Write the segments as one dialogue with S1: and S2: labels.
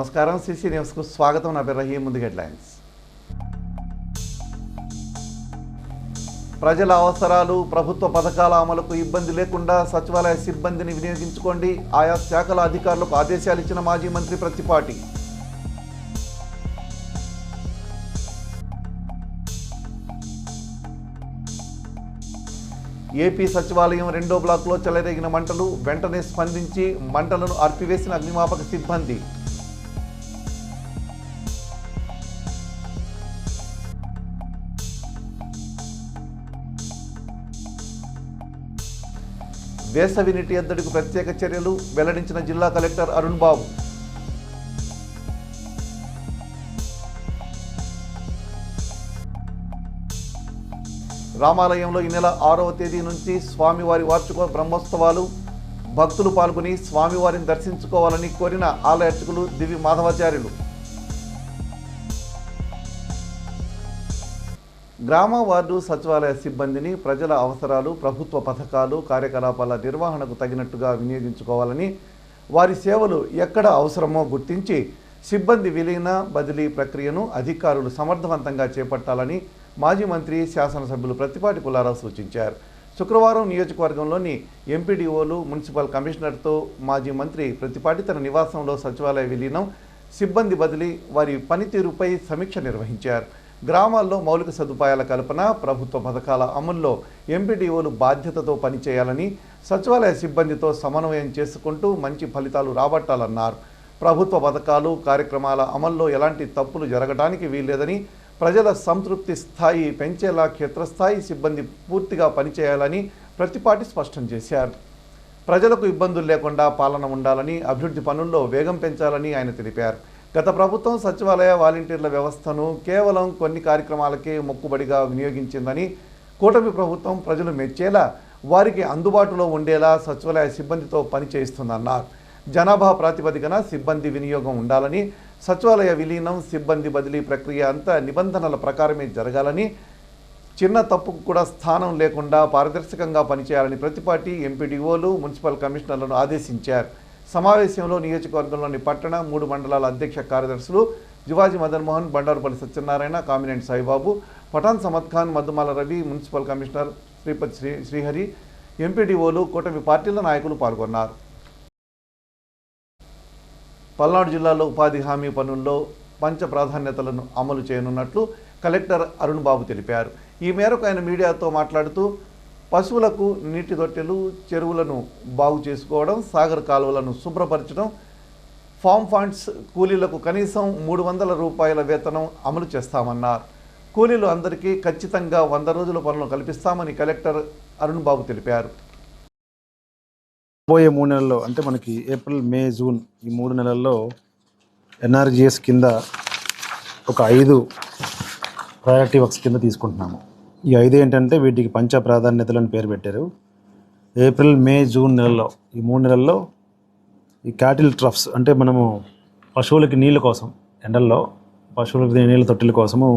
S1: నమస్కారం సిసి న్యూస్కు స్వాగతం. నా పేరు రహీం. ముందుగా హెడ్లైన్స్. ప్రజల అవసరాలు, ప్రభుత్వ పథకాల అమలుకు ఇబ్బంది లేకుండా సచివాలయ సిబ్బందిని వినియోగించుకోండి. ఆయా శాఖల అధికారులకు ఆదేశాలు ఇచ్చిన మాజీ మంత్రి ప్రత్తిపాటి. ఏపీ సచివాలయం 2వ బ్లాక్లో చెలరేగిన మంటలు. వెంటనే స్పందించి మంటలను ఆర్పివేసిన అగ్నిమాపక సిబ్బంది. వేసవి నీటి ఎద్దడికి ప్రత్యేక చర్యలు వెల్లడించిన జిల్లా కలెక్టర్ అరుణ్ బాబు. రామాలయంలో ఈ నెల 6వ తేదీ నుంచి స్వామివారి వార్షిక బ్రహ్మోత్సవాలు. భక్తులు పాల్గొని స్వామివారిని దర్శించుకోవాలని కోరిన ఆలయ అర్చకులు దివి మాధవాచార్యులు. గ్రామ వార్డు సచివాలయ సిబ్బందిని ప్రజల అవసరాలు, ప్రభుత్వ పథకాలు, కార్యకలాపాల నిర్వహణకు తగినట్టుగా వినియోగించుకోవాలని, వారి సేవలు ఎక్కడ అవసరమో గుర్తించి సిబ్బంది విలీన బదిలీ ప్రక్రియను అధికారులు సమర్థవంతంగా చేపట్టాలని మాజీ మంత్రి శాసనసభ్యులు ప్రత్తిపాటి పుల్లారావు సూచించారు. శుక్రవారం నియోజకవర్గంలోని ఎంపీడీఓలు, మున్సిపల్ కమిషనర్తో మాజీ మంత్రి ప్రత్తిపాటి తన నివాసంలో సచివాలయ విలీనం, సిబ్బంది బదిలీ, వారి పనితీరుపై సమీక్ష నిర్వహించారు. గ్రామాల్లో మౌలిక సదుపాయాల కల్పన, ప్రభుత్వ పథకాల అమల్లో ఎంపీడీఓలు బాధ్యతతో పనిచేయాలని, సచివాలయ సిబ్బందితో సమన్వయం చేసుకుంటూ మంచి ఫలితాలు రాబట్టాలన్నారు. ప్రభుత్వ పథకాలు, కార్యక్రమాల అమల్లో ఎలాంటి తప్పులు జరగడానికి వీల్లేదని, ప్రజల సంతృప్తి స్థాయి పెంచేలా క్షేత్రస్థాయి సిబ్బంది పూర్తిగా పనిచేయాలని ప్రత్తిపాటి స్పష్టం చేశారు. ప్రజలకు ఇబ్బందులు లేకుండా పాలన ఉండాలని, అభివృద్ధి పనుల్లో వేగం పెంచాలని ఆయన తెలిపారు. గత ప్రభుత్వం సచివాలయ వాలంటీర్ల వ్యవస్థను కేవలం కొన్ని కార్యక్రమాలకే మొక్కుబడిగా వినియోగించిందని, కూటమి ప్రభుత్వం ప్రజలు మెచ్చేలా, వారికి అందుబాటులో ఉండేలా సచివాలయ సిబ్బందితో పనిచేయిస్తుందన్నారు. జనాభా ప్రాతిపదికన సిబ్బంది వినియోగం ఉండాలని, సచివాలయ విలీనం, సిబ్బంది బదిలీ ప్రక్రియ అంతా నిబంధనల ప్రకారమే జరగాలని, చిన్న తప్పుకు కూడా స్థానం లేకుండా పారదర్శకంగా పనిచేయాలని ప్రత్తిపాటి ఎంపీడీఓలు, మున్సిపల్ కమిషనర్లను ఆదేశించారు. సమావేశంలో నియోజకవర్గంలోని పట్టణ, 3 మండలాల అధ్యక్ష కార్యదర్శులు జువాజీ మదన్మోహన్, బండారుపల్లి సత్యనారాయణ, కామినేని సాయిబాబు, పఠాన్ సమద్ ఖాన్, మద్దుమాల రవి, మున్సిపల్ కమిషనర్ శ్రీపతి శ్రీహరి, ఎంపీడీఓలు, కూటమి పార్టీల నాయకులు పాల్గొన్నారు. పల్నాడు జిల్లాలో ఉపాధి హామీ పనుల్లో పంచ ప్రాధాన్యతలను అమలు చేయనున్నట్లు కలెక్టర్ అరుణ్ బాబు తెలిపారు. ఈ మేరకు ఆయన మీడియాతో మాట్లాడుతూ, పశువులకు నీటి తొట్టెలు, చెరువులను బాగు చేసుకోవడం, సాగర్ కాలువలను శుభ్రపరచడం, ఫామ్ ఫండ్స్ కూలీలకు కనీసం 300 రూపాయల వేతనం అమలు చేస్తామన్నారు. కూలీలు అందరికీ ఖచ్చితంగా 100 రోజుల పనులు కల్పిస్తామని కలెక్టర్ అరుణ్ బాబు తెలిపారు.
S2: రాబోయే 3 నెలల్లో, అంటే మనకి ఏప్రిల్, మే, జూన్ ఈ 3 నెలల్లో ఎన్ఆర్జీఎస్ కింద ఒక 5 ప్రయారిటీ వర్క్స్ కింద తీసుకుంటున్నాము. ఈ 5 ఏంటంటే వీటికి పంచ ప్రాధాన్యతలను పేరు పెట్టారు. ఏప్రిల్, మే, జూన్ నెలల్లో, ఈ 3 నెలల్లో ఈ క్యాటిల్ ట్రఫ్స్, అంటే మనము పశువులకి నీళ్ళ కోసం, ఎండల్లో పశువులకి నీళ్ళ తొట్టెల కోసము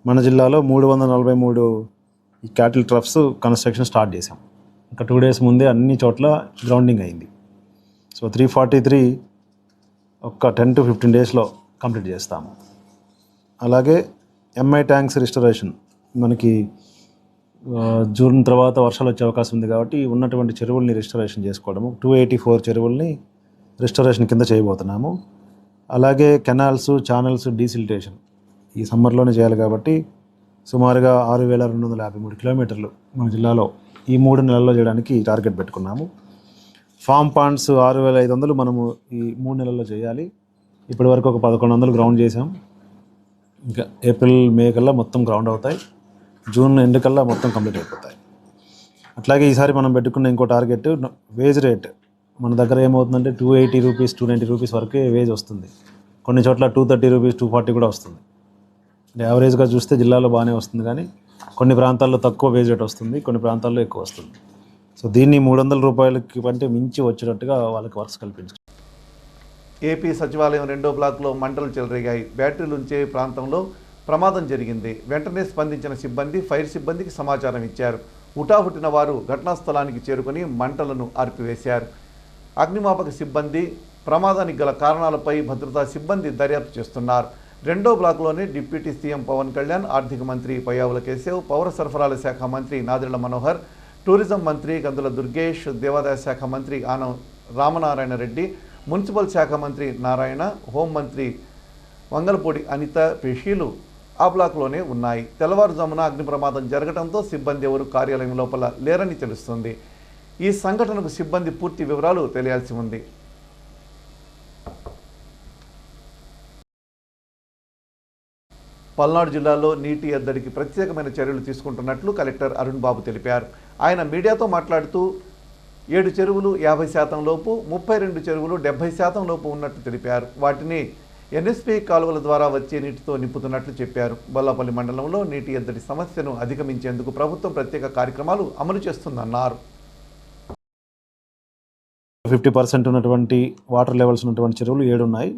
S2: మన జిల్లాలో 343 ఈ క్యాటిల్ ట్రఫ్స్ కన్స్ట్రక్షన్ స్టార్ట్ చేసాం. ఇంకా 2 డేస్ ముందే అన్ని చోట్ల గ్రౌండింగ్ అయింది. సో 343 ఒక 10 to 15 డేస్లో కంప్లీట్ చేస్తాము. అలాగే ఎంఐ ట్యాంక్స్ రిస్టరేషన్, మనకి జూన్ తర్వాత వర్షాలు వచ్చే అవకాశం ఉంది కాబట్టి ఉన్నటువంటి చెరువుల్ని రిస్టరేషన్ చేసుకోవడము, 284 చెరువుల్ని రిస్టరేషన్ కింద చేయబోతున్నాము. అలాగే కెనాల్స్, ఛానల్స్ డీసిల్టేషన్ ఈ సమ్మర్లోనే చేయాలి కాబట్టి సుమారుగా 6253 కిలోమీటర్లు మన జిల్లాలో ఈ 3 నెలల్లో చేయడానికి టార్గెట్ పెట్టుకున్నాము. ఫామ్ పాండ్స్ 6500 మనము ఈ 3 నెలల్లో చేయాలి. ఇప్పటి వరకు ఒక 1100 గ్రౌండ్ చేసాం. ఇంకా ఏప్రిల్, మే కల్లా మొత్తం గ్రౌండ్ అవుతాయి. జూన్ ఎండ్ కల్లా మొత్తం కంప్లీట్ అయిపోతాయి. అట్లాగే ఈసారి మనం పెట్టుకున్న ఇంకో టార్గెట్ వేజ్ రేట్. మన దగ్గర ఏమవుతుందంటే 280 రూపీస్, 290 రూపీస్ వరకే వేజ్ వస్తుంది. కొన్ని చోట్ల 230 రూపీస్, 240 కూడా వస్తుంది. యావరేజ్గా చూస్తే జిల్లాలో బాగానే వస్తుంది, కానీ కొన్ని ప్రాంతాల్లో తక్కువ వేజ్ రేట్ వస్తుంది, కొన్ని ప్రాంతాల్లో ఎక్కువ వస్తుంది. సో దీన్ని 300 రూపాయలకి కంటే మించి వచ్చేటట్టుగా వాళ్ళకి వర్క్స్ కల్పించారు.
S1: ఏపీ సచివాలయం 2వ బ్లాక్లో మంటలు చెలరేగాయి. బ్యాటరీలు ఉంచే ప్రాంతంలో ప్రమాదం జరిగింది. వెంటనే స్పందించిన సిబ్బంది ఫైర్ సిబ్బందికి సమాచారం ఇచ్చారు. హుటాహుటిన వారు ఘటనా స్థలానికి చేరుకొని మంటలను ఆర్పివేశారు. అగ్నిమాపక సిబ్బంది ప్రమాదానికి గల కారణాలపై భద్రతా సిబ్బంది దర్యాప్తు చేస్తున్నారు. రెండో బ్లాక్లోని డిప్యూటీ సీఎం పవన్ కళ్యాణ్, ఆర్థిక మంత్రి పయ్యావుల కేశవ్, పౌర సరఫరాల శాఖ మంత్రి నాదెళ్ల మనోహర్, టూరిజం మంత్రి గందుల దుర్గేష్, దేవాదాయ శాఖ మంత్రి ఆనం రామనారాయణ రెడ్డి, మున్సిపల్ శాఖ మంత్రి నారాయణ, హోంమంత్రి వంగలపూడి అనిత పేషీలు ఆ బ్లాక్లోనే ఉన్నాయి. తెల్లవారుజామున అగ్ని ప్రమాదం జరగడంతో సిబ్బంది ఎవరు కార్యాలయం లోపల లేరని తెలుస్తుంది. ఈ సంఘటనకు సిబ్బంది పూర్తి వివరాలు తెలియాల్సి ఉంది. పల్నాడు జిల్లాలో నీటి ఎద్దడికి ప్రత్యేకమైన చర్యలు తీసుకుంటున్నట్లు కలెక్టర్ అరుణ్ బాబు తెలిపారు. ఆయన మీడియాతో మాట్లాడుతూ 7 చెరువులు 50% లోపు, 32 చెరువులు 70% లోపు ఉన్నట్లు తెలిపారు. వాటిని ఎన్ఎస్పీ కాలువల ద్వారా వచ్చే నీటితో నింపుతున్నట్లు చెప్పారు. బొల్లాపల్లి మండలంలో నీటి ఎద్దడి సమస్యను అధిగమించేందుకు ప్రభుత్వం ప్రత్యేక కార్యక్రమాలు అమలు చేస్తుందన్నారు.
S2: 50% ఉన్నటువంటి వాటర్ లెవెల్స్ ఉన్నటువంటి చెరువులు 7 ఉన్నాయి.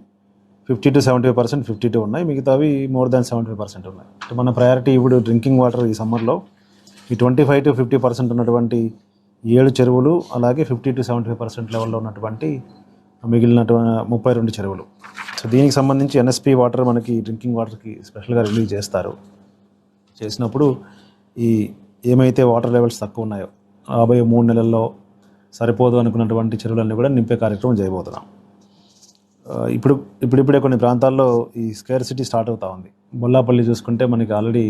S2: 50 to 75% 52 ఉన్నాయి. మిగతావి మోర్ దాన్ 75% ఉన్నాయి. మన ప్రయారిటీ ఇప్పుడు డ్రింకింగ్ వాటర్ ఈ సమ్మర్లో ఈ 25 to 50% ఉన్నటువంటి 7 చెరువులు, అలాగే 50 to 75% లెవెల్లో ఉన్నటువంటి మిగిలిన 32 చెరువులు. సో దీనికి సంబంధించి ఎన్ఎస్పీ వాటర్ మనకి డ్రింకింగ్ వాటర్కి స్పెషల్గా రిలీజ్ చేస్తారు. చేసినప్పుడు ఈ ఏమైతే వాటర్ లెవెల్స్ తక్కువ ఉన్నాయో రాబోయే 3 నెలల్లో సరిపోదు అనుకున్నటువంటి చెరువులన్నీ కూడా నింపే కార్యక్రమం చేయబోతున్నాం. ఇప్పుడిప్పుడే కొన్ని ప్రాంతాల్లో ఈ స్కేర్సిటీ స్టార్ట్ అవుతూ ఉంది. బొల్లాపల్లి చూసుకుంటే మనకి ఆల్రెడీ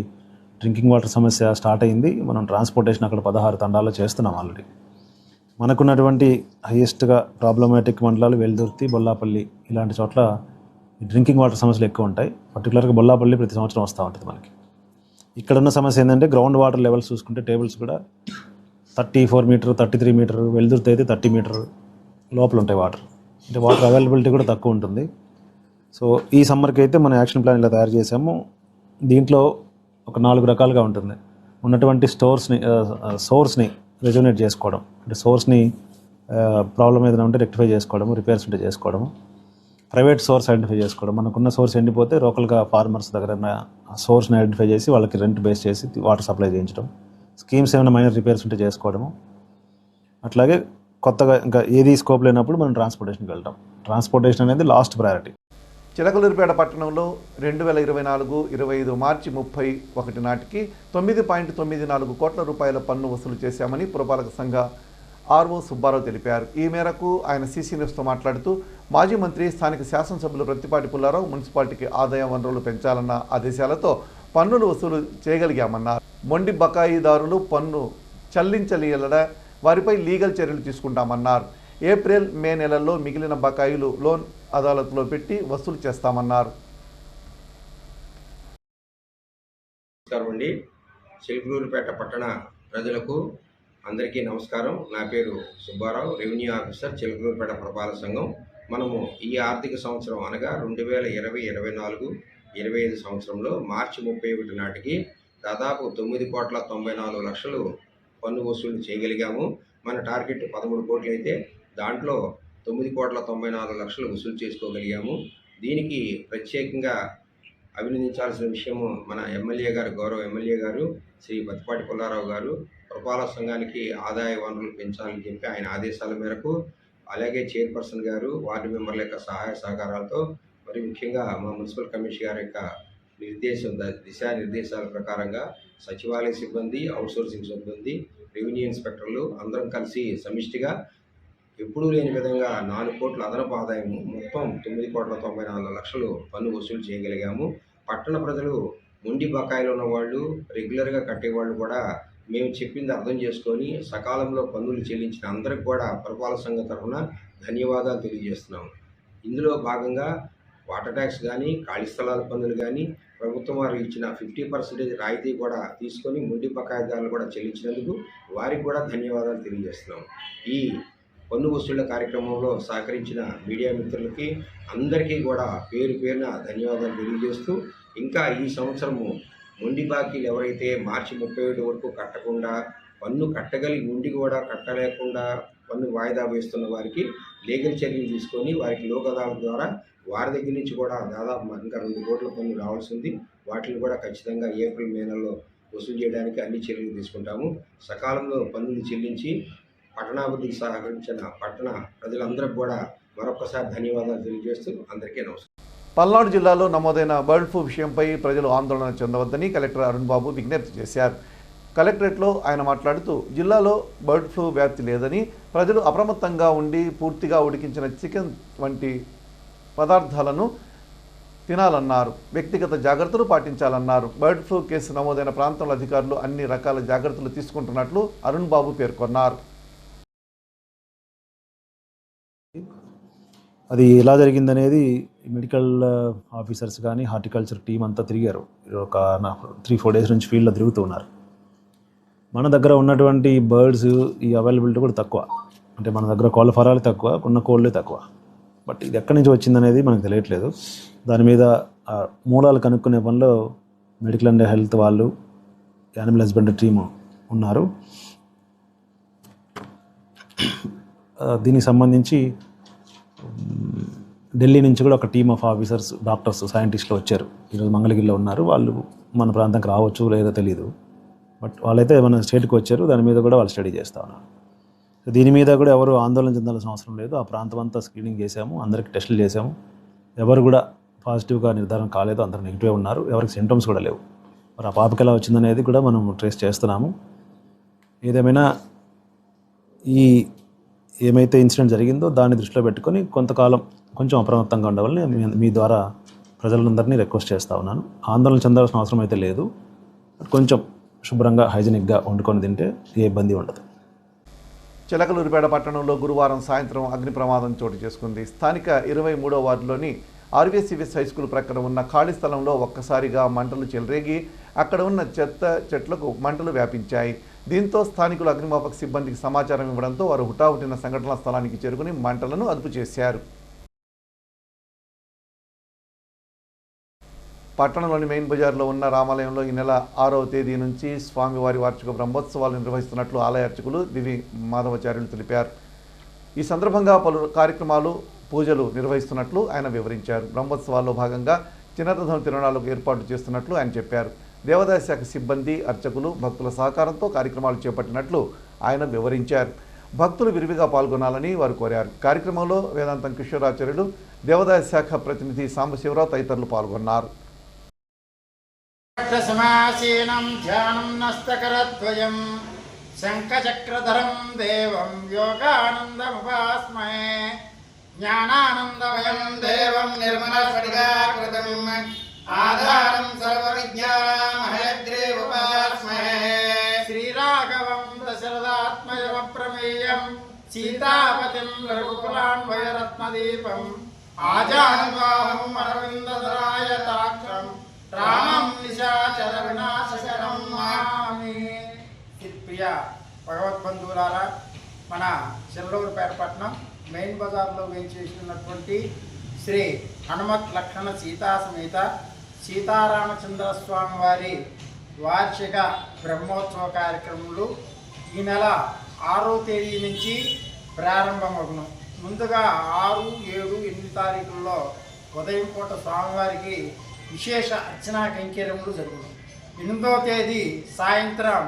S2: డ్రింకింగ్ వాటర్ సమస్య స్టార్ట్ అయింది. మనం ట్రాన్స్పోర్టేషన్ అక్కడ 16 తండాల్లో చేస్తున్నాం ఆల్రెడీ. మనకున్నటువంటి హైయెస్ట్గా ప్రాబ్లమాటిక్ మండలాలు వెల్దుర్తి, బొల్లాపల్లి ఇలాంటి చోట్ల డ్రింకింగ్ వాటర్ సమస్యలు ఎక్కువ ఉంటాయి. పర్టికులర్గా బొల్లాపల్లి ప్రతి సంవత్సరం వస్తూ ఉంటుంది మనకి. ఇక్కడ ఉన్న సమస్య ఏంటంటే గ్రౌండ్ వాటర్ లెవెల్స్ చూసుకుంటే టేబుల్స్ కూడా 34 మీటర్, 33 మీటర్, వెల్దుర్తి అయితే 30 మీటర్ లోపల ఉంటాయి వాటర్. అంటే వాటర్ అవైలబిలిటీ కూడా తక్కువ ఉంటుంది. సో ఈ సమ్మర్కి అయితే మనం యాక్షన్ ప్లాన్ ఇలా తయారు చేసాము. దీంట్లో ఒక 4 రకాలుగా ఉంటుంది. ఉన్నటువంటి సోర్స్ని రెజ్యూనేట్ చేసుకోవడం, అంటే సోర్స్ని ప్రాబ్లం ఏదైనా ఉంటే రెక్టిఫై చేసుకోవడము, రిపేర్స్ ఉంటే చేసుకోవడము, ప్రైవేట్ సోర్స్ ఐడెంటిఫై చేసుకోవడం. మనకున్న సోర్స్ ఎండిపోతే లోకల్గా ఫార్మర్స్ దగ్గర సోర్స్ని ఐడెంటిఫై చేసి వాళ్ళకి రెంట్ బేస్ చేసి వాటర్ సప్లై చేయించడం, స్కీమ్స్ ఏమైనా మైనర్ రిపేర్స్ ఉంటే చేసుకోవడము. అట్లాగే కొత్తగా ఇంకా ఏది స్కోప్ లేనప్పుడు మనం ట్రాన్స్పోర్టేషన్కి వెళ్తాం. ట్రాన్స్పోర్టేషన్ అనేది లాస్ట్ ప్రయారిటీ.
S1: చిలకలూరిపేట పట్టణంలో 2024-25 మార్చి 31 నాటికి 9.94 కోట్ల రూపాయల పన్ను వసూలు చేశామని పురపాలక సంఘ ఆర్ఓ సుబ్బారావు తెలిపారు. ఈ మేరకు ఆయన సీసీ న్యూస్తో మాట్లాడుతూ మాజీ మంత్రి, స్థానిక శాసనసభ్యులు ప్రత్తిపాటి పుల్లారావు మున్సిపాలిటీకి ఆదాయ వనరులు పెంచాలన్న ఆదేశాలతో పన్నులు వసూలు చేయగలిగామన్నారు. మొండి బకాయిదారులు పన్ను చెల్లించలేల వారిపై లీగల్ చర్యలు తీసుకుంటామన్నారు. ఏప్రిల్, మే నెలల్లో మిగిలిన బకాయిలు లోన్ అదాలత్లో పెట్టి వసూలు చేస్తామన్నారు.
S3: నమస్కారం అండి. చిలకలూరిపేట పట్టణ ప్రజలకు అందరికీ నమస్కారం. నా పేరు సుబ్బారావు, రెవెన్యూ ఆఫీసర్, చిలకలూరిపేట పురపాలక సంఘం. మనము ఈ ఆర్థిక సంవత్సరం అనగా 2020-24-25 సంవత్సరంలో మార్చి 31 నాటికి దాదాపు 9,94,00,000 పన్ను వసూలు చేయగలిగాము. మన టార్గెట్ 13 కోట్లు అయితే దాంట్లో 9,94,00,000 వసూలు చేసుకోగలిగాము. దీనికి ప్రత్యేకంగా అభినందించాల్సిన విషయము మన ఎమ్మెల్యే గారు, గౌరవ ఎమ్మెల్యే గారు శ్రీ ప్రత్తిపాటి పుల్లారావు గారు పురపాలక సంఘానికి ఆదాయ వనరులు పెంచాలని చెప్పి ఆయన ఆదేశాల మేరకు, అలాగే చైర్పర్సన్ గారు, వార్డు మెంబర్ల యొక్క సహాయ సహకారాలతో, మరి ముఖ్యంగా మా మున్సిపల్ కమిషనర్ గారి యొక్క దిశానిర్దేశాల ప్రకారంగా సచివాలయ సిబ్బంది, అవుట్సోర్సింగ్ సిబ్బంది, రెవెన్యూ ఇన్స్పెక్టర్లు అందరం కలిసి సమిష్టిగా ఎప్పుడూ లేని విధంగా 4 కోట్ల అదనపు ఆదాయము, మొత్తం 9,94,00,000 పన్ను వసూలు చేయగలిగాము. పట్టణ ప్రజలు మొండి బకాయిలు ఉన్నవాళ్ళు, రెగ్యులర్గా కట్టేవాళ్ళు కూడా మేము చెప్పింది అర్థం చేసుకొని సకాలంలో పన్నులు చెల్లించిన అందరికి కూడా పురపాలక సంఘం తరఫున ధన్యవాదాలు తెలియజేస్తున్నాము. ఇందులో భాగంగా వాటర్ ట్యాక్స్ కానీ, ఖాళీ స్థలాల పన్నులు కానీ ప్రభుత్వం వారు ఇచ్చిన 50% రాయితీ కూడా తీసుకొని మొండి బకాయిదారులు కూడా చెల్లించినందుకు వారికి కూడా ధన్యవాదాలు తెలియజేస్తున్నాము. ఈ పన్ను వసూళ్ల కార్యక్రమంలో సహకరించిన మీడియా మిత్రులకి అందరికీ కూడా పేరు పేరున ధన్యవాదాలు తెలియజేస్తూ, ఇంకా ఈ సంవత్సరము మొండి బాకీలు ఎవరైతే మార్చి 31 వరకు కట్టకుండా, పన్ను కట్టగలిగి ఉండి కూడా కట్టలేకుండా పన్ను వాయిదా వేస్తున్న వారికి లీగల్ చర్యలు తీసుకొని వారికి లోక్ అదాలత్ ద్వారా వారి దగ్గర నుంచి కూడా దాదాపు ఇంకా 2 కోట్ల పన్ను రావాల్సింది. వాటిని కూడా ఖచ్చితంగా ఏప్రిల్, మే నెలలో వసూలు చేయడానికి అన్ని చర్యలు తీసుకుంటాము. సకాలంలో పన్నులు చెల్లించి పట్టణాభివృద్ధికి సహకరించిన పట్టణ ప్రజలందరికీ కూడా మరొకసారి ధన్యవాదాలు తెలియజేస్తూ అందరికీ నమస్కారం.
S1: పల్నాడు జిల్లాలో నమోదైన బర్డ్ ఫ్లూ విషయంపై ప్రజలు ఆందోళన చెందవద్దని కలెక్టర్ అరుణ్ బాబు విజ్ఞప్తి చేశారు. కలెక్టరేట్లో ఆయన మాట్లాడుతూ జిల్లాలో బర్డ్ ఫ్లూ వ్యాప్తి లేదని, ప్రజలు అప్రమత్తంగా ఉండి పూర్తిగా ఉడికించిన చికెన్ వంటి పదార్థాలను తినాలన్నారు. వ్యక్తిగత జాగ్రత్తలు పాటించాలన్నారు. బర్డ్ ఫ్లూ కేసు నమోదైన ప్రాంతంలో అధికారులు అన్ని రకాల జాగ్రత్తలు తీసుకుంటున్నట్లు అరుణ్ బాబు పేర్కొన్నారు.
S2: అది ఎలా జరిగిందనేది మెడికల్ ఆఫీసర్స్ కానీ హార్టికల్చర్ టీం అంతా తిరిగారు. ఒక 3-4 డేస్ నుంచి ఫీల్డ్లో తిరుగుతూ ఉన్నారు. మన దగ్గర ఉన్నటువంటి బర్డ్స్ ఈ అవైలబిలిటీ కూడా తక్కువ. అంటే మన దగ్గర కోళ్ళ ఫరాలు తక్కువ, ఉన్న కోళ్ళే తక్కువ. బట్ ఇది ఎక్కడి నుంచి వచ్చిందనేది మనకు తెలియట్లేదు. దాని మీద మూలాలు కనుక్కునే పనిలో మెడికల్ అండ్ హెల్త్ వాళ్ళు, యానిమల్ హస్బెండరీ టీము ఉన్నారు. దీనికి సంబంధించి ఢిల్లీ నుంచి కూడా ఒక టీమ్ ఆఫ్ ఆఫీసర్స్, డాక్టర్స్, సైంటిస్టులు వచ్చారు. ఈరోజు మంగళగిరిలో ఉన్నారు. వాళ్ళు మన ప్రాంతానికి రావచ్చు లేదో తెలీదు. బట్ వాళ్ళైతే మన స్టేట్కి వచ్చారు. దాని మీద కూడా వాళ్ళు స్టడీ చేస్తూ ఉన్నారు. దీని మీద కూడా ఎవరు ఆందోళన చెందాల్సిన అవసరం లేదు. ఆ ప్రాంతం అంతా స్క్రీనింగ్ చేశాము, అందరికి టెస్టులు చేశాము. ఎవరు కూడా పాజిటివ్గా నిర్ధారణ కాలేదు, అందరూ నెగిటివ్ ఉన్నారు. ఎవరికి సింటమ్స్ కూడా లేవు. మరి ఆ పాపకి ఎలా వచ్చిందనేది కూడా మనం ట్రేస్ చేస్తున్నాము. ఏదేమైనా ఏమైతే ఇన్సిడెంట్ జరిగిందో దాన్ని దృష్టిలో పెట్టుకొని కొంతకాలం కొంచెం అప్రమత్తంగా ఉండవాలని మీ ద్వారా ప్రజలందరినీ రిక్వెస్ట్ చేస్తూ ఉన్నాను. ఆందోళన చెందాల్సిన అవసరం అయితే లేదు. కొంచెం శుభ్రంగా హైజీనిక్గా వండుకొని తింటే ఏ ఇబ్బంది ఉండదు.
S1: చిలకలూరిపేట పట్టణంలో గురువారం సాయంత్రం అగ్ని ప్రమాదం చోటు చేసుకుంది. స్థానిక 23వ వార్డులోని ఆర్వీసీవీఎస్ హైస్కూల్ ప్రక్కన ఉన్న ఖాళీ స్థలంలో ఒక్కసారిగా మంటలు చెలరేగి అక్కడ ఉన్న చెట్లకు మంటలు వ్యాపించాయి. దీంతో స్థానికులు అగ్నిమాపక సిబ్బందికి సమాచారం ఇవ్వడంతో వారు హుటాహుటిన సంఘటనా స్థలానికి చేరుకుని మంటలను అదుపు చేశారు. పట్టణంలోని మెయిన్ బజార్లో ఉన్న రామాలయంలో ఈ నెల 6వ తేదీ నుంచి స్వామివారి వార్షిక బ్రహ్మోత్సవాలు నిర్వహిస్తున్నట్లు ఆలయ అర్చకులు దివి మాధవాచార్యులు తెలిపారు. ఈ సందర్భంగా పలు కార్యక్రమాలు, పూజలు నిర్వహిస్తున్నట్లు ఆయన వివరించారు. బ్రహ్మోత్సవాల్లో భాగంగా చిన్నరథం తిరునాళ్లకు ఏర్పాటు చేస్తున్నట్లు ఆయన చెప్పారు. దేవాదాయ శాఖ సిబ్బంది, అర్చకులు, భక్తుల సహకారంతో కార్యక్రమాలు చేపట్టినట్లు ఆయన వివరించారు. భక్తులు విరివిగా పాల్గొనాలని వారు కోరారు. కార్యక్రమంలో వేదాంతం కిషోరాచార్యులు, దేవాదాయ శాఖ ప్రతినిధి సాంబశివరావు తదితరులు పాల్గొన్నారు.
S4: సమాసీనం ధ్యానం నస్తకరద్వయం శంఖచక్రధరం దేవం యోగానందముపాస్మహే జ్ఞానానందమయం దేవం నిర్మలస్ఫటికాకృతం ఆధారం సర్వవిద్యానాం హయగ్రీవముపాస్మహే శ్రీరాఘవం దశరథాత్మజమప్రమేయం సీతాపతిం రఘుకులాన్వయరత్నదీపం ఆజానుబాహుం అరవిందదరాయతాక్షం రామం నిశాచర వినాశకరం నమామి. ప్రియ భగవద్బంధువులారా, మన చిల్లూరుపేట పట్టణం మెయిన్ బజార్లో వేయించేసినటువంటి శ్రీ హనుమత్ లక్షణ సీతా సమేత సీతారామచంద్ర స్వామి వారి వార్షిక బ్రహ్మోత్సవ కార్యక్రమాలు ఈ నెల 6వ తేదీ నుంచి ప్రారంభమగును. ముందుగా 6, 7, 8 తారీఖుల్లో ఉదయం పూట స్వామివారికి విశేష అర్చనా కైంకర్యములు జరుగును. 8వ తేదీ సాయంత్రం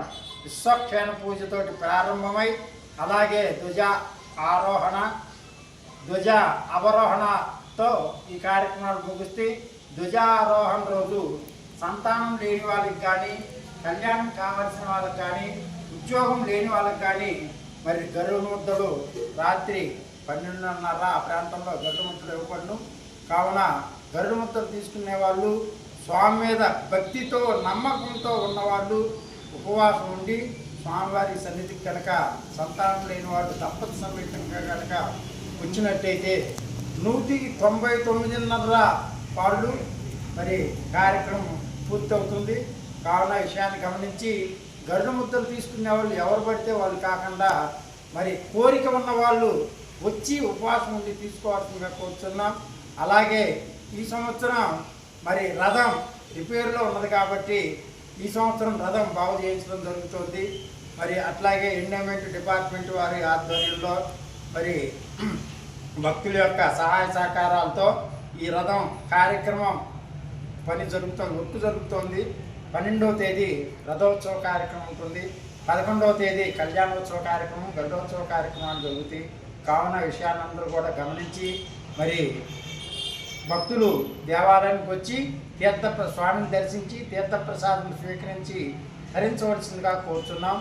S4: విశ్వక్షేణ పూజతోటి ప్రారంభమై అలాగే ధ్వజ ఆరోహణ, ధ్వజ అవరోహణతో ఈ కార్యక్రమాలు ముగిస్తే ధ్వజారోహణ రోజు సంతానం లేని వాళ్ళకి కానీ, కళ్యాణం కావాల్సిన వాళ్ళకి కానీ, ఉద్యోగం లేని వాళ్ళకి కానీ మరి గరుడ ముద్దలు రాత్రి 12:30 ఆ ప్రాంతంలో గరుడ ముద్దలు ఇవ్వబడును. కావున గరుడ ముద్దలు తీసుకునే వాళ్ళు, స్వామి మీద భక్తితో నమ్మకంతో ఉన్నవాళ్ళు ఉపవాసం ఉండి స్వామివారి సన్నిధికి కనుక సంతానం లేని వాళ్ళు దంపతి సమేతంగా కనుక వచ్చినట్టయితే 199.5 పాళ్ళు మరి కార్యక్రమం పూర్తవుతుంది. కావున విషయాన్ని గమనించి గరుడ ముద్దలు తీసుకునే వాళ్ళు ఎవరు పడితే వాళ్ళు కాకుండా మరి కోరిక ఉన్న వాళ్ళు వచ్చి ఉపవాసం ఉండి తీసుకోవాల్సిందిగా కోరుతున్నాం. అలాగే ఈ సంవత్సరం మరి రథం రిపేర్లో ఉన్నది కాబట్టి ఈ సంవత్సరం రథం బాగు చేయించడం జరుగుతుంది. మరి అట్లాగే ఎండోమెంట్ డిపార్ట్మెంట్ వారి ఆధ్వర్యంలో మరి భక్తుల యొక్క సహాయ సహకారాలతో ఈ రథం కార్యక్రమం పని జరుగుతుంది, వర్క్ జరుగుతుంది. 12వ తేదీ రథోత్సవ కార్యక్రమం ఉంటుంది. 11వ తేదీ కళ్యాణోత్సవ కార్యక్రమం, గరుడోత్సవ కార్యక్రమాలు జరుగుతాయి. కావున విషయాన్ని అందరూ కూడా గమనించి మరి భక్తులు దేవాలయానికి వచ్చి స్వామిని దర్శించి తీర్థప్రసాదం స్వీకరించి ధరించవలసిందిగా కోరుచున్నాం.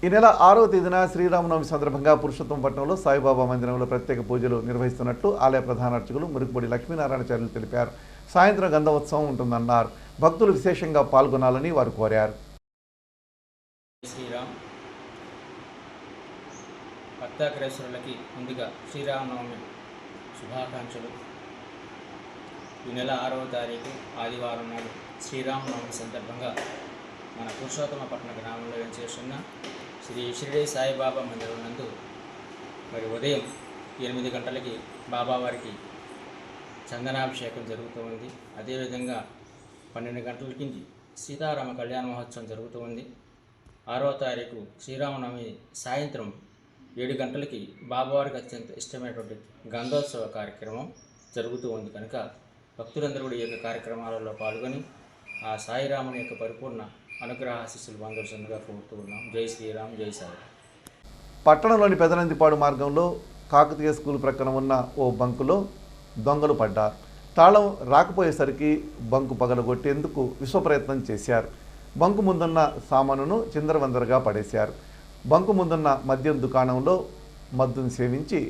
S1: ఈ నెల 6వ తేదీన శ్రీరామనవమి సందర్భంగా పురుషోత్తంపట్నంలో సాయిబాబా మందిరంలో ప్రత్యేక పూజలు నిర్వహిస్తున్నట్లు ఆలయ ప్రధాన అర్చకులు మురికిపొడి లక్ష్మీనారాయణాచార్యులు తెలిపారు. సాయంత్రం గంధోత్సవం ఉంటుందన్నారు. భక్తులు విశేషంగా పాల్గొనాలని వారు కోరారు.
S5: శ్రీరామ్ భక్తాగ్రేశ్వరులకి ముందుగా శ్రీరామనవమి శుభాకాంక్షలు. ఈ నెల 6వ తారీఖు ఆదివారం నాడు శ్రీరామనవమి సందర్భంగా మన పురుషోత్తమపట్నం గ్రామంలో చేస్తున్న శ్రీ షిరిడి సాయిబాబా మందిరం నందు మరి ఉదయం 8 గంటలకి బాబావారికి చందనాభిషేకం జరుగుతూ ఉంది. అదేవిధంగా 12 గంటలకి సీతారామ కళ్యాణ మహోత్సవం జరుగుతూ ఉంది. 6వ తారీఖు శ్రీరామనవమి సాయంత్రం 7 గంటలకి బాబావారికి అత్యంత ఇష్టమైనటువంటి గంధోత్సవ కార్యక్రమం జరుగుతూ ఉంది కనుక భక్తులందరూ కూడా ఈ యొక్క కార్యక్రమాలలో పాల్గొని ఆ సాయిరాముని యొక్క పరిపూర్ణ అనుగ్రహ ఆశీస్సులు పొందవలసిందిగా కోరుతూ ఉన్నాం. జై శ్రీరామ్, జై సాయి.
S1: పట్టణంలోని పెదనందిపాడు మార్గంలో కాకతీయ స్కూల్ ప్రక్కన ఉన్న ఓ బంకులో దొంగలు పడ్డారు. తాళం రాకపోయేసరికి బంకు పగలగొట్టేందుకు విశ్వప్రయత్నం చేశారు. బంకు ముందున్న సామానును చిందరవందరగా పడేశారు. బంకు ముందున్న మద్యం దుకాణంలో మద్దును సేవించి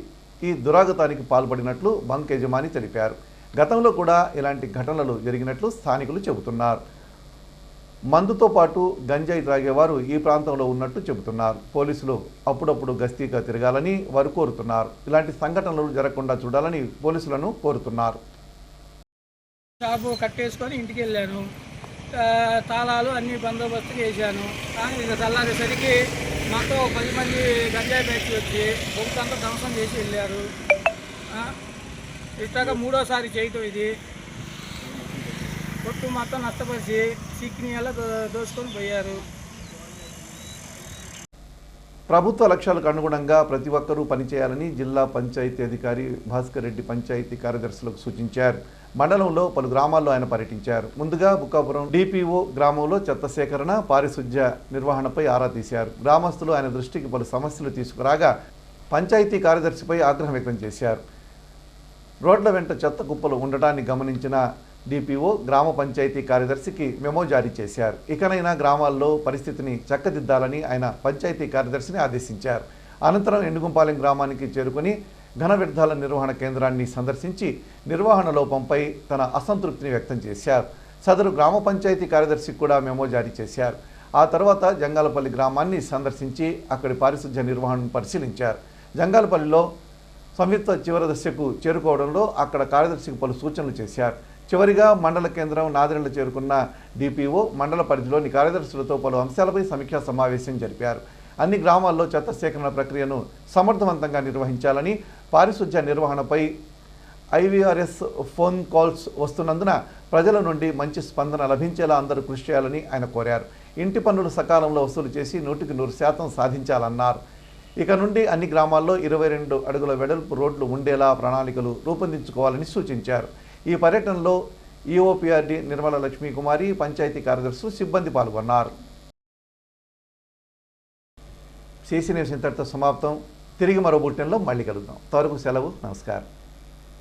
S1: ఈ దురాగతానికి పాల్పడినట్లు బంక్ యజమాని తెలిపారు. గతంలో కూడా ఇలాంటి ఘటనలు జరిగినట్లు స్థానికులు చెబుతున్నారు. మందుతో పాటు గంజాయి త్రాగేవారు ఈ ప్రాంతంలో ఉన్నట్టు చెబుతున్నారు. పోలీసులు అప్పుడప్పుడు గస్తీగా తిరగాలని వారు కోరుతున్నారు. ఇలాంటి సంఘటనలు జరగకుండా చూడాలని పోలీసులను కోరుతున్నారు.
S6: షాపు కట్టేసుకొని ఇంటికి వెళ్ళాను. తాళాలు అన్ని బందోబస్తుగా వేసాను. కానీ ఇక తెల్లారేసరికి మాతో 10 మంది గంజాయి బ్యాచ్ వచ్చి బొంకంతా ధ్వంసం చేసి వెళ్ళారు. ఇట్లాగా 3వసారి చేయటం ఇది. కొట్టు మొత్తం నష్టపరిచి సిక్కిని ఎలా దోసుకొని పోయారు.
S1: ప్రభుత్వ లక్ష్యాలకు అనుగుణంగా ప్రతి ఒక్కరూ పనిచేయాలని జిల్లా పంచాయతీ అధికారి భాస్కర్ రెడ్డి పంచాయతీ కార్యదర్శులకు సూచించారు. మండలంలో పలు గ్రామాల్లో ఆయన పర్యటించారు. ముందుగా బుక్కాపురం డిపిఓ గ్రామంలో చెత్త సేకరణ, పారిశుధ్య నిర్వహణపై ఆరా తీశారు. గ్రామస్తులు ఆయన దృష్టికి పలు సమస్యలు తీసుకురాగా పంచాయతీ కార్యదర్శిపై ఆగ్రహం వ్యక్తం చేశారు. రోడ్ల వెంట చెత్త కుప్పలు ఉండటాన్ని గమనించిన డిపిఓ గ్రామ పంచాయతీ కార్యదర్శికి మెమో జారీ చేశారు. ఇకనైనా గ్రామాల్లో పరిస్థితిని చక్కదిద్దాలని ఆయన పంచాయతీ కార్యదర్శిని ఆదేశించారు. అనంతరం ఎండుగుంపాలెం గ్రామానికి చేరుకుని ఘన వ్యర్థాల నిర్వహణ కేంద్రాన్ని సందర్శించి నిర్వహణ లోపంపై తన అసంతృప్తిని వ్యక్తం చేశారు. సదరు గ్రామ పంచాయతీ కార్యదర్శికి కూడా మెమో జారీ చేశారు. ఆ తర్వాత జంగాలపల్లి గ్రామాన్ని సందర్శించి అక్కడి పారిశుధ్య నిర్వహణను పరిశీలించారు. జంగాలపల్లిలో సంయుక్త చివరి దశకు చేరుకోవడంలో అక్కడ కార్యదర్శికి పలు సూచనలు చేశారు. చివరిగా మండల కేంద్రం నాదిరెళ్ల చేరుకున్న డిపిఓ మండల పరిధిలోని కార్యదర్శులతో పలు అంశాలపై సమీక్షా సమావేశం జరిపారు. అన్ని గ్రామాల్లో చెత్త సేకరణ ప్రక్రియను సమర్థవంతంగా నిర్వహించాలని, పారిశుధ్య నిర్వహణపై ఐవీఆర్ఎస్ ఫోన్ కాల్స్ వస్తున్నందున ప్రజల నుండి మంచి స్పందన లభించేలా అందరూ కృషి చేయాలని ఆయన కోరారు. ఇంటి పన్నులు సకాలంలో వసూలు చేసి 100% సాధించాలన్నారు. ఇక నుండి అన్ని గ్రామాల్లో 22 అడుగుల వెడల్పు రోడ్లు ఉండేలా ప్రణాళికలు రూపొందించుకోవాలని సూచించారు. ఈ పర్యటనలో ఈఓపీఆర్డీ నిర్మల లక్ష్మీకుమారి, పంచాయతీ కార్యదర్శులు, సిబ్బంది పాల్గొన్నారు. CC న్యూస్ ఇంతటితో సమాప్తం. తిరిగి మరో బులెటిన్లో మళ్ళీ కలుద్దాం. అంతవరకు సెలవు. నమస్కారం.